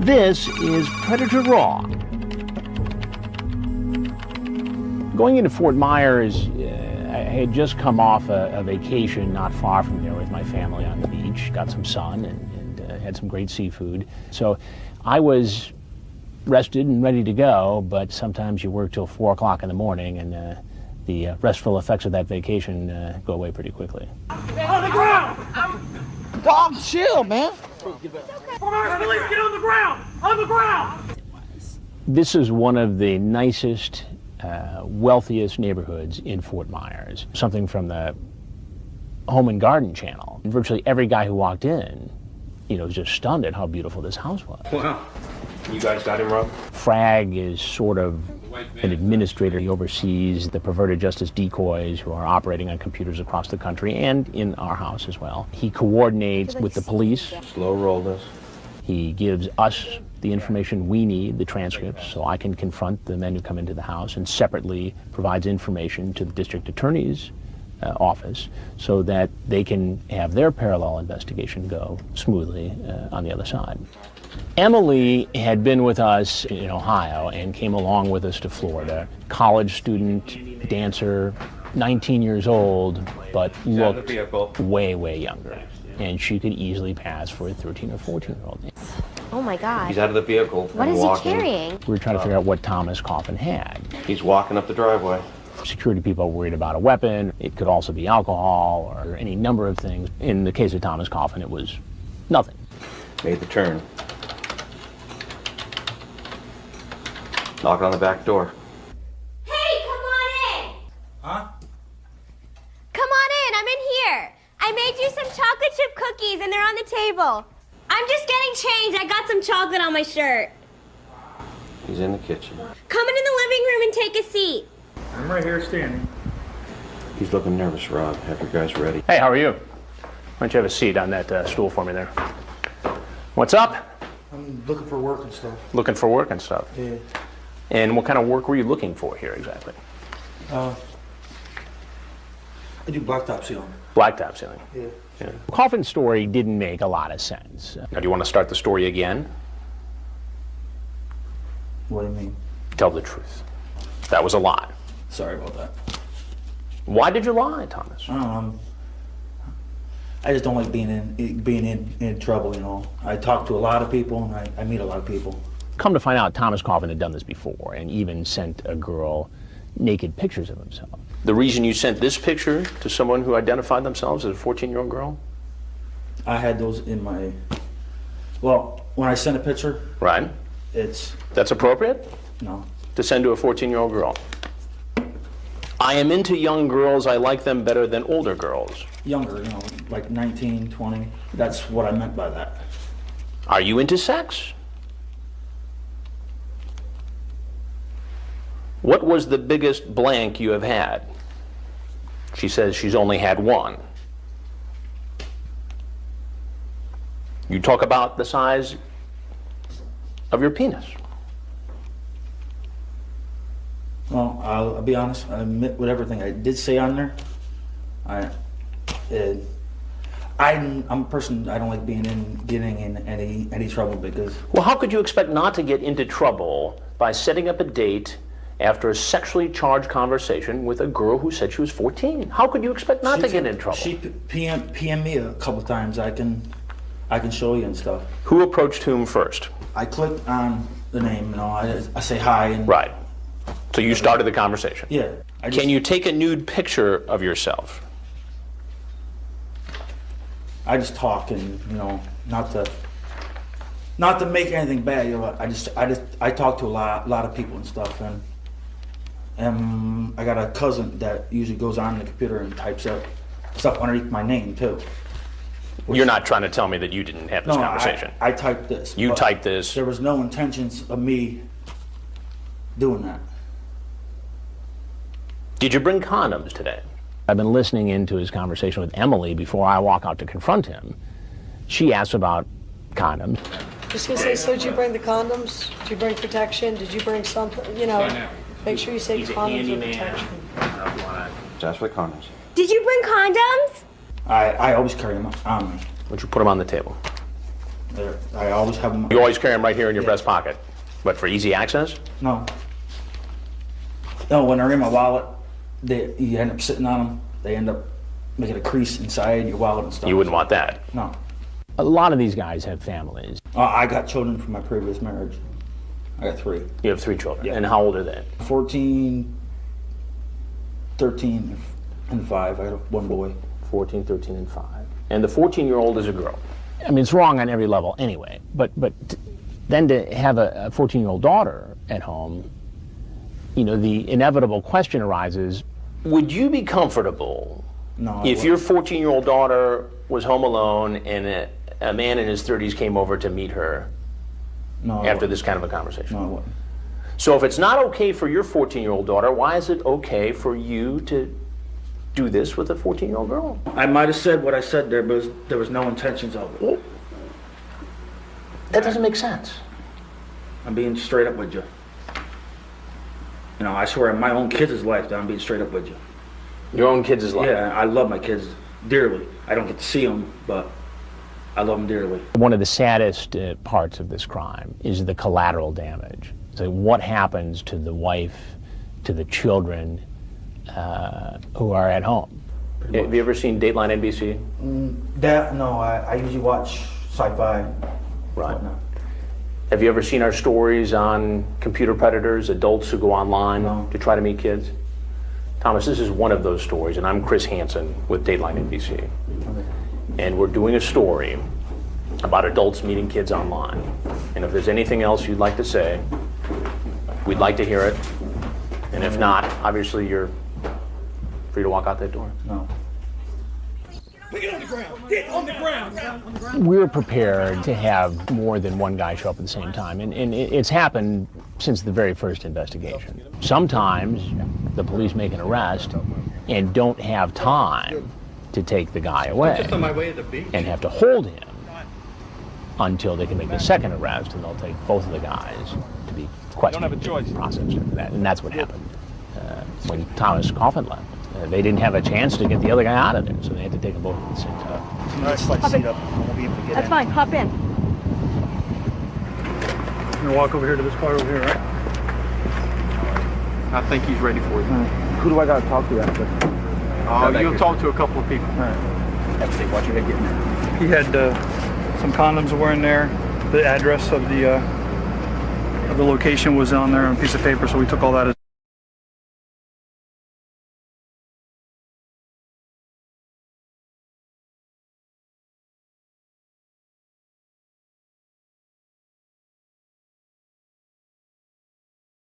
This is Predator Raw. Going into Fort Myers, I had just come off a vacation not far from there with my family on the beach, got some sun and had some great seafood. So I was rested and ready to go, but sometimes you work till 4 o'clock in the morning and the restful effects of that vacation go away pretty quickly. On the ground! Dog, chill, man. Fort Myers police, get on the ground! On the ground! This is one of the nicest, wealthiest neighborhoods in Fort Myers. Something from the Home and Garden channel. Virtually every guy who walked in, was just stunned at how beautiful this house was. Wow. You guys got him, Rob? Frag is sort of an administrator. He oversees the perverted justice decoys who are operating on computers across the country and in our house as well. He coordinates with the police. Slow roll this. He gives us the information we need, the transcripts, so I can confront the men who come into the house, and separately provides information to the district attorney's office so that they can have their parallel investigation go smoothly on the other side. Emily had been with us in Ohio and came along with us to Florida. College student, dancer, 19 years old, but looked way, way younger. And she could easily pass for a 13 or 14-year-old. Oh my God. He's out of the vehicle. What is he carrying? We were trying to figure out what Thomas Coffin had. He's walking up the driveway. Security people are worried about a weapon. It could also be alcohol or any number of things. In the case of Thomas Coffin, it was nothing. Made the turn. Knocking on the back door. Hey, come on in! Huh? Come on in, I'm in here. I made you some chocolate chip cookies and they're on the table. I'm just getting changed. I got some chocolate on my shirt. He's in the kitchen. Come in the living room and take a seat. I'm right here standing. He's looking nervous, Rob. Have your guys ready. Hey, how are you? Why don't you have a seat on that stool for me there? What's up? I'm looking for work and stuff. Looking for work and stuff. Yeah. And what kind of work were you looking for here exactly? I do blacktop sealing. Blacktop sealing. Yeah. Yeah. Coffin's story didn't make a lot of sense. Now, do you want to start the story again? What do you mean? Tell the truth. That was a lie. Sorry about that. Why did you lie, Thomas? I don't know. I just don't like being in trouble. I talk to a lot of people and I meet a lot of people. Come to find out, Thomas Coffin had done this before and even sent a girl naked pictures of himself. The reason you sent this picture to someone who identified themselves as a 14-year-old girl? I had those in my... Well, when I send a picture... Right. That's appropriate? No. To send to a 14-year-old girl. I am into young girls. I like them better than older girls. Younger, like 19, 20. That's what I meant by that. Are you into sex? What was the biggest blank you have had? She says she's only had one. You talk about the size of your penis. Well, I'll be honest. I admit with everything I did say on there. I'm a person. I don't like getting in any trouble because. Well, how could you expect not to get into trouble by setting up a date after a sexually charged conversation with a girl who said she was 14? How could you expect not to get in trouble? She PM me a couple times. I can show you and stuff. Who approached whom first? I clicked on the name. I say hi and. Right. So you started the conversation? Yeah. Can you take a nude picture of yourself? I just talk and not to make anything bad. I talk to a lot of people and stuff, and I got a cousin that usually goes on the computer and types up stuff underneath my name too. You're not trying to tell me that you didn't have this conversation? I typed this. You typed this. There was no intentions of me doing that. Did you bring condoms today? I've been listening into his conversation with Emily before I walk out to confront him. She asked about condoms. Just gonna say, so did you bring the condoms? Did you bring protection? Did you bring something? Make sure you say condoms with protection. That's for the condoms. Did you bring condoms? I always carry them on me. Why don't you put them on the table? I always have them. You always carry them right here in your breast pocket. But for easy access? No. No, when they're in my wallet, you end up sitting on them. They end up making a crease inside your wallet and stuff. You wouldn't want that. No. A lot of these guys have families. I got children from my previous marriage. I got 3. You have 3 children. Yeah. And how old are they? 14, 13, and 5. I have 1 boy. 14, 13, and 5. And the 14-year-old is a girl. I mean, it's wrong on every level anyway. But then to have a 14-year-old daughter at home, you know, the inevitable question arises, would you be comfortable if your 14-year-old daughter was home alone and a man in his 30s came over to meet her after this kind of a conversation? No, I wouldn't. So if it's not okay for your 14-year-old daughter, why is it okay for you to do this with a 14-year-old girl? I might have said what I said there, but there was no intentions of it. Well, that doesn't make sense. I'm being straight up with you. You know, I swear, in my own kids' life, that I'm being straight up with you. Your own kids' life? Yeah, I love my kids dearly. I don't get to see them, but I love them dearly. One of the saddest parts of this crime is the collateral damage. So what happens to the wife, to the children who are at home? Have you ever seen Dateline NBC? No, I usually watch sci-fi. Right. Have you ever seen our stories on computer predators, adults who go online to try to meet kids? Thomas, this is one of those stories, and I'm Chris Hansen with Dateline NBC. Okay. And we're doing a story about adults meeting kids online. And if there's anything else you'd like to say, we'd like to hear it. And if not, obviously you're free to walk out that door. No. Get on the ground! Get on the ground! We're prepared to have more than one guy show up at the same time, and it's happened since the very first investigation. Sometimes the police make an arrest and don't have time to take the guy away Just on my way to the beach. and have to hold him until they can make a second arrest, and they'll take both of the guys to be questioned and processed for that. And that's what happened when Thomas Coffin left. They didn't have a chance to get the other guy out of there, so they had to take them both at the same time. Let's like seat up. I won't be able to get That's fine, hop in. You're gonna walk over here to this car over here, right? I think he's ready for you. Who do I got to talk to after? You'll talk to a couple of people. All right. Have to watch your head getting there. He had some condoms that were in there. The address of the location was on there on a piece of paper, so we took all that as